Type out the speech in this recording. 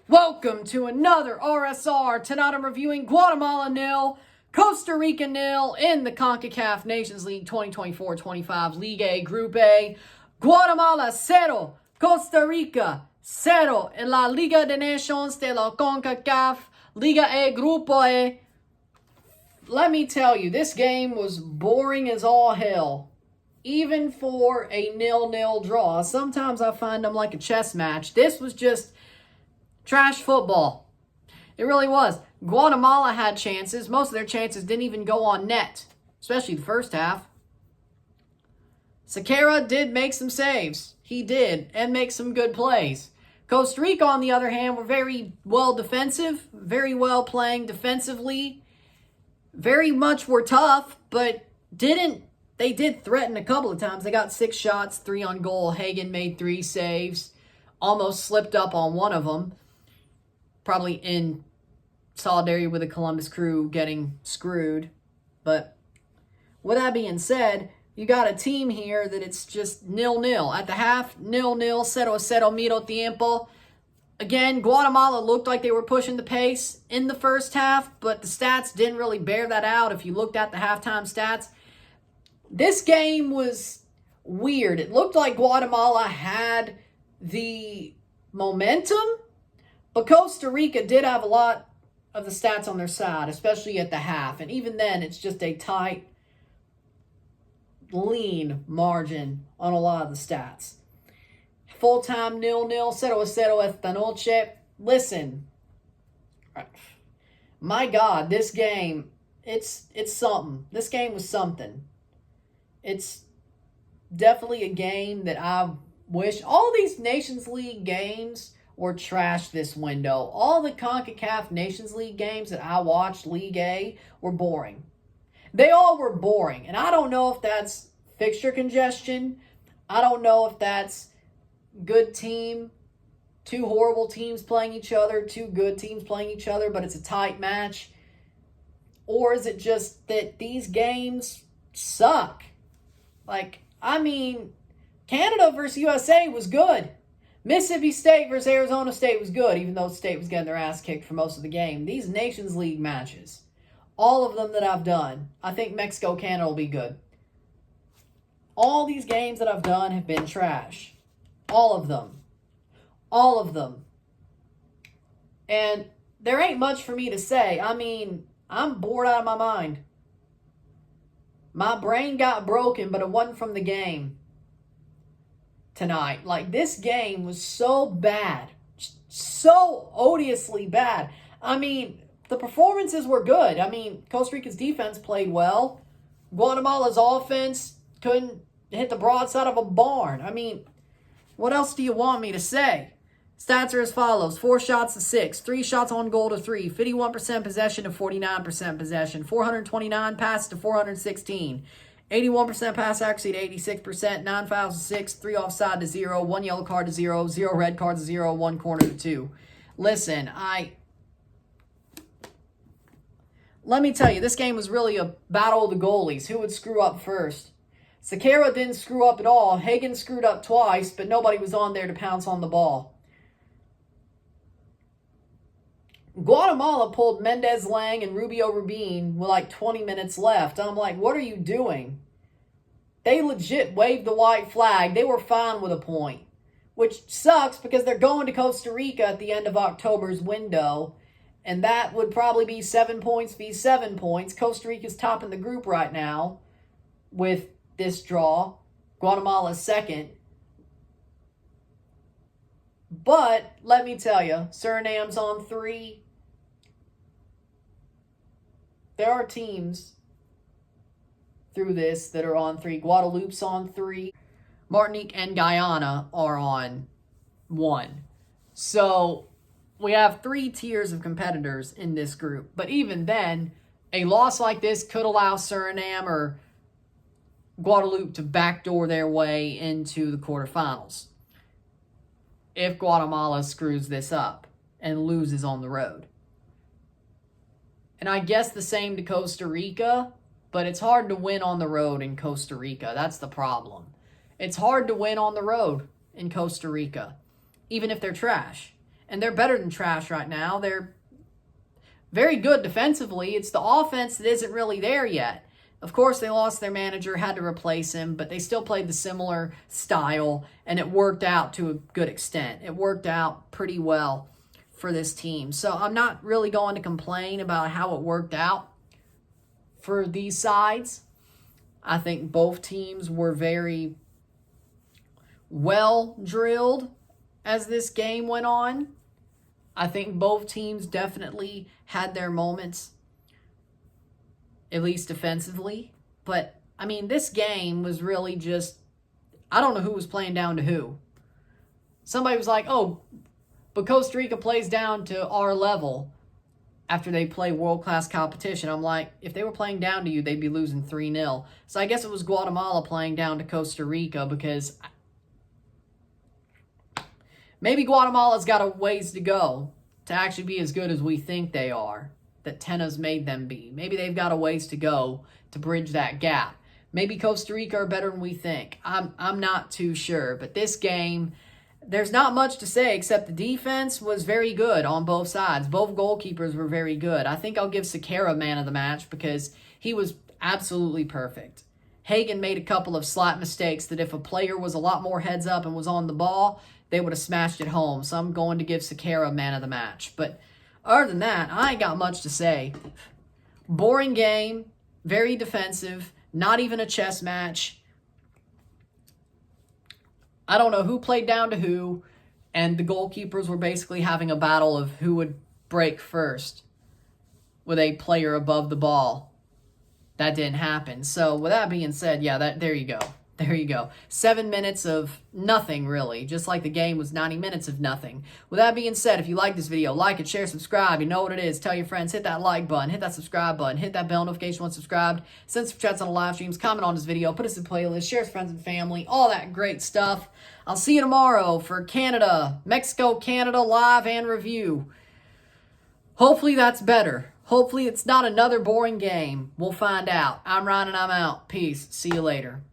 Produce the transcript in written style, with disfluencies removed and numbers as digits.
Welcome to another RSR. Tonight I'm reviewing Guatemala 0, Costa Rica 0 in the CONCACAF Nations League 2024-25 League A Group A. Guatemala 0, Costa Rica 0 en la Liga de Nations de la CONCACAF Liga A Grupo A. Let me tell you, this game was boring as all hell. Even for a 0-0 draw. Sometimes I find them like a chess match. This was just trash football. It really was. Guatemala had chances. Most of their chances didn't even go on net, especially the first half. Sequeira did make some saves. He did, and make some good plays. Costa Rica, on the other hand, were very well defensive, very well playing defensively. Very much were tough, but they did threaten a couple of times. They got 6 shots, 3 on goal. Hagen made 3 saves. Almost slipped up on one of them. Probably in solidarity with the Columbus Crew getting screwed. But with that being said, you got a team here that it's just 0-0. At the half, 0-0, 0-0, medio tiempo. Again, Guatemala looked like they were pushing the pace in the first half, but the stats didn't really bear that out if you looked at the halftime stats. This game was weird. It looked like Guatemala had the momentum, but Costa Rica did have a lot of the stats on their side, especially at the half. And even then, it's just a tight, lean margin on a lot of the stats. Full-time 0-0, 0-0 esta noche. Listen, my God, this game, it's something. This game was something. It's definitely a game that I wish all these Nations League games were trashed this window. All the CONCACAF Nations League games that I watched, League A, were boring. They all were boring. And I don't know if that's fixture congestion. I don't know if that's good team, 2 horrible teams playing each other, 2 good teams playing each other, but it's a tight match. Or is it just that these games suck? Like, I mean, Canada versus USA was good. Mississippi State versus Arizona State was good, even though State was getting their ass kicked for most of the game. These Nations League matches, all of them that I've done, I think Mexico-Canada will be good. All these games that I've done have been trash. All of them. All of them. And there ain't much for me to say. I mean, I'm bored out of my mind. My brain got broken, but it wasn't from the game tonight. Like, this game was so bad. So odiously bad. I mean, the performances were good. I mean, Costa Rica's defense played well. Guatemala's offense couldn't hit the broadside of a barn. I mean, what else do you want me to say? Stats are as follows. 4 shots to 6. 3 shots on goal to 3. 51% possession to 49% possession. 429 passes to 416. 81% pass accuracy to 86%. 9 fouls to 6. 3 offside to 0. 1 yellow card to 0. 0 red cards to 0. 1 corner to 2. Listen, let me tell you, this game was really a battle of the goalies. Who would screw up first? Sequeira didn't screw up at all. Hagen screwed up twice, but nobody was on there to pounce on the ball. Guatemala pulled Mendez Lang and Rubio Rubin with like 20 minutes left. I'm like, what are you doing? They legit waved the white flag. They were fine with a point, which sucks because they're going to Costa Rica at the end of October's window, and that would probably be 7 points v 7 points. Costa Rica's topping the group right now with this draw. Guatemala's second. But let me tell you, Suriname's on 3. There are teams through this that are on 3. Guadeloupe's on 3. Martinique and Guyana are on 1. So we have 3 tiers of competitors in this group. But even then, a loss like this could allow Suriname or Guadeloupe to backdoor their way into the quarterfinals if Guatemala screws this up and loses on the road. And I guess the same to Costa Rica, but it's hard to win on the road in Costa Rica. That's the problem. It's hard to win on the road in Costa Rica, even if they're trash. and they're better than trash right now. They're very good defensively. It's the offense that isn't really there yet. Of course, they lost their manager, had to replace him, but they still played the similar style, and it worked out to a good extent. It worked out pretty well for this team. So I'm not really going to complain about how it worked out for these sides. I think both teams were very well drilled as this game went on. I think both teams definitely had their moments, at least defensively. But, I mean, this game was really just, I don't know who was playing down to who. Somebody was like, oh, but Costa Rica plays down to our level after they play world-class competition. I'm like, if they were playing down to you, they'd be losing 3-0. So I guess it was Guatemala playing down to Costa Rica, because maybe Guatemala's got a ways to go to actually be as good as we think they are, that Tena's made them be. Maybe they've got a ways to go to bridge that gap. Maybe Costa Rica are better than we think. I'm not too sure. But this game, there's not much to say except the defense was very good on both sides. Both goalkeepers were very good. I think I'll give Sakara man of the match because he was absolutely perfect. Hagen made a couple of slight mistakes that if a player was a lot more heads up and was on the ball, they would have smashed it home. So I'm going to give Sakara man of the match. But other than that, I ain't got much to say. Boring game, very defensive, not even a chess match. I don't know who played down to who, and the goalkeepers were basically having a battle of who would break first with a player above the ball. That didn't happen. So with that being said, yeah, there you go. There you go. 7 minutes of nothing, really. Just like the game was 90 minutes of nothing. With that being said, if you like this video, like it, share, subscribe. You know what it is. Tell your friends. Hit that like button. Hit that subscribe button. Hit that bell notification once subscribed. Send some chats on the live streams. Comment on this video. Put us in playlist. Share with friends and family. All that great stuff. I'll see you tomorrow for Canada, Mexico, Canada live and review. Hopefully that's better. Hopefully it's not another boring game. We'll find out. I'm Ryan and I'm out. Peace. See you later.